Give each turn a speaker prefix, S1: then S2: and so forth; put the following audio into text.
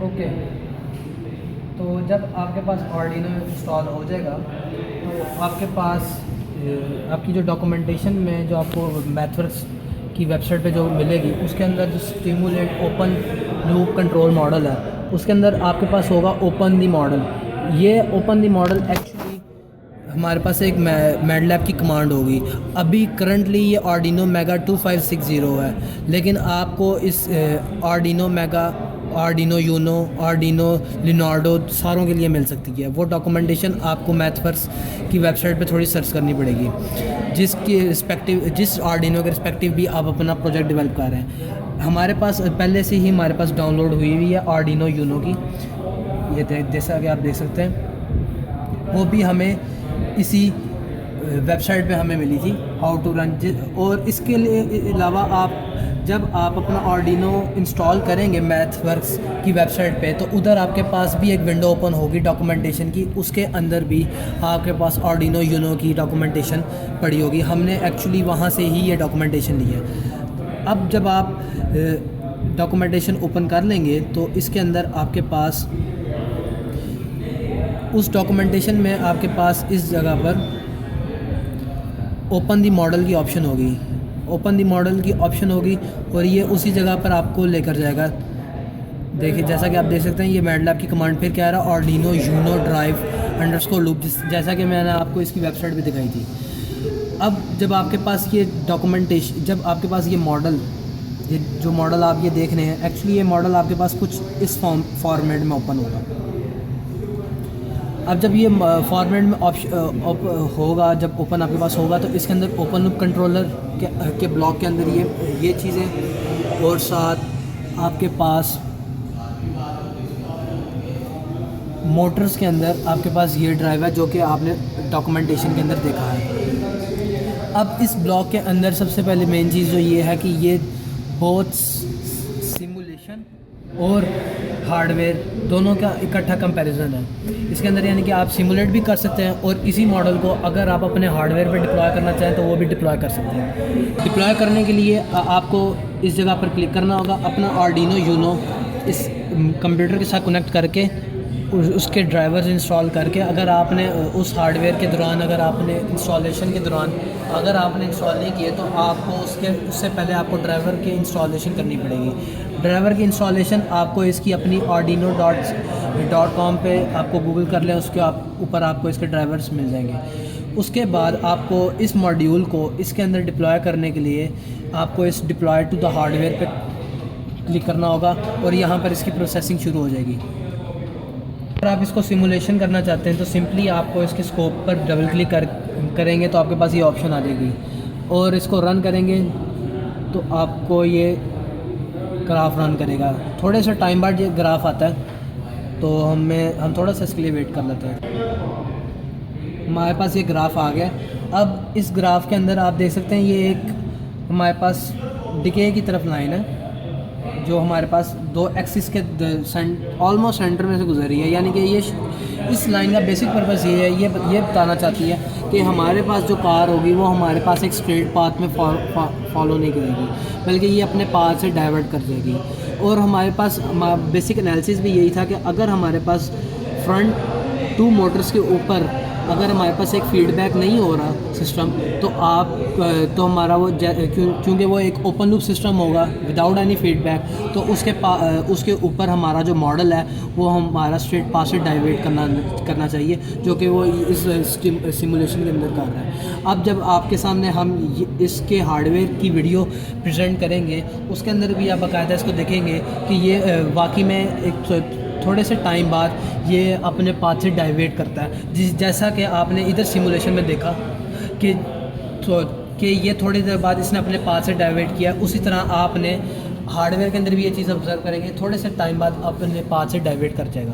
S1: Okay, तो जब आपके पास आर्डिनो इंस्टॉल हो जाएगा तो आपके पास आपकी जो डॉक्यूमेंटेशन में जो आपको मैथवर्क्स की वेबसाइट पे जो मिलेगी उसके अंदर जो stimulate open loop control model है उसके अंदर आपके पास होगा ओपन दी मॉडल। ये ओपन दी मॉडल एक्चुअली हमारे पास एक मैडलैब की कमांड होगी। अभी करंटली ये आर्डिनो मेगा 2560 है, लेकिन आपको इस Arduino Mega, Arduino Uno, Arduino Leonardo सारों के लिए मिल सकती है। वो डॉक्यूमेंटेशन आपको मैथवर्क्स की वेबसाइट पे थोड़ी सर्च करनी पड़ेगी, जिसके रिस्पेक्टिव जिस आर्डिनो के रिस्पेक्टिव भी आप अपना प्रोजेक्ट डेवलप कर रहे हैं। हमारे पास पहले से ही हमारे पास डाउनलोड हुई हुई है आर्डिनो यूनो की, ये जैसा कि आप देख सकते हैं, वो भी हमें इसी वेबसाइट पे हमें मिली थी, हाउ टू रन। और इसके लिए अलावा आप जब आप अपना आर्डिनो इंस्टॉल करेंगे मैथवर्क्स की वेबसाइट पे तो उधर आपके पास भी एक विंडो ओपन होगी डॉक्यूमेंटेशन की, उसके अंदर भी आपके पास आर्डिनो यूनो की डॉक्यूमेंटेशन पड़ी होगी। हमने एक्चुअली वहाँ से ही ये डॉक्यूमेंटेशन ली है। अब जब आप डॉक्यूमेंटेशन ओपन कर लेंगे तो इसके अंदर आपके पास उस डॉक्यूमेंटेशन में आपके पास इस जगह पर ओपन दी मॉडल की ऑप्शन होगी, ओपन दी मॉडल की ऑप्शन होगी और ये उसी जगह पर आपको लेकर जाएगा। देखिए जैसा कि आप देख सकते हैं ये मैडलैब की कमांड फिर क्या रहा, Arduino Uno drive underscore loop, जैसा कि मैंने आपको इसकी वेबसाइट भी दिखाई थी। अब जब आपके पास ये डॉक्यूमेंटेशन, जब आपके पास ये मॉडल, ये जो मॉडल आप ये देख रहे हैं, एक्चुअली ये मॉडल आपके पास कुछ इस फॉर्मेट में ओपन होगा। अब जब ये फॉर्मेट में ऑप्शन होगा, जब ओपन आपके पास होगा तो इसके अंदर ओपन लूप कंट्रोलर के ब्लॉक के अंदर ये चीज़ें, और साथ आपके पास मोटर्स के अंदर आपके पास ये ड्राइव है जो कि आपने डॉक्यूमेंटेशन के अंदर देखा है। अब इस ब्लॉक के अंदर सबसे पहले मेन चीज़ जो ये है कि ये बहुत सिमुलेशन और हार्डवेयर दोनों का इकट्ठा कंपैरिजन है इसके अंदर, यानी कि आप सिमुलेट भी कर सकते हैं और इसी मॉडल को अगर आप अपने हार्डवेयर पे डिप्लॉय करना चाहें तो वो भी डिप्लॉय कर सकते हैं। डिप्लॉय करने के लिए आपको इस जगह पर क्लिक करना होगा, अपना आर्डिनो यूनो इस कंप्यूटर के साथ कनेक्ट करके उसके ड्राइवर्स इंस्टॉल करके, अगर आपने उस हार्डवेयर के दौरान, अगर आपने इंस्टॉलेशन के दौरान अगर आपने इंस्टॉल नहीं किए तो आपको उससे पहले आपको ड्राइवर की इंस्टॉलेशन करनी पड़ेगी। ड्राइवर की इंस्टॉलेशन आपको इसकी अपनी arduino.com पे आपको गूगल कर लें, उसके ऊपर आपको इसके ड्राइवर्स मिल जाएंगे। उसके बाद आपको इस मॉड्यूल को इसके अंदर डिप्लॉय करने के लिए आपको इस डिप्लॉय टू द हार्डवेयर पे क्लिक करना होगा और यहाँ पर इसकी प्रोसेसिंग शुरू हो जाएगी। अगर आप इसको सिमुलेशन करना चाहते हैं तो सिंपली आपको इसके स्कोप पर डबल क्लिक करेंगे तो आपके पास ये ऑप्शन आ जाएगी और इसको रन करेंगे तो आपको ये ग्राफ रन करेगा। थोड़े से टाइम बाद ये ग्राफ आता है तो हम थोड़ा सा इसके लिए वेट कर लेते हैं। हमारे पास ये ग्राफ आ गया। अब इस ग्राफ के अंदर आप देख सकते हैं ये एक हमारे पास डिके की तरफ लाइन है जो हमारे पास दो एक्सिस के ऑलमोस्ट सेंटर में से गुजर रही है, यानी कि ये इस लाइन का बेसिक पर्पस ये है, ये बताना चाहती है कि हमारे पास जो कार होगी वो हमारे पास एक स्ट्रेट पाथ में फॉलो नहीं करेगी, बल्कि ये अपने पाथ से डाइवर्ट कर देगी। और हमारे पास बेसिक एनालिसिस भी यही था कि अगर हमारे पास फ्रंट टू मोटर्स के ऊपर अगर हमारे पास एक फीडबैक नहीं हो रहा सिस्टम तो हमारा वो क्योंकि वो एक ओपन लूप सिस्टम होगा विदाउट एनी फीडबैक, तो उसके ऊपर हमारा जो मॉडल है वो हमारा स्ट्रेट पाथ से डाइवर्ट करना चाहिए, जो कि वो इस सिमुलेशन के अंदर कर रहा है। अब जब आपके सामने हम इसके हार्डवेयर की वीडियो प्रेजेंट करेंगे उसके अंदर भी आप बाकायदा इसको देखेंगे कि ये वाकई में एक थोड़े से टाइम बाद ये अपने पाथ से डाइवर्ट करता है, जैसा कि आपने इधर सिमुलेशन में देखा कि ये थोड़ी देर बाद इसने अपने पाथ से डाइवर्ट किया। उसी तरह आपने हार्डवेयर के अंदर भी ये चीज़ ऑब्जर्व करेंगे, थोड़े से टाइम बाद अपने पाथ से डाइवर्ट कर जाएगा।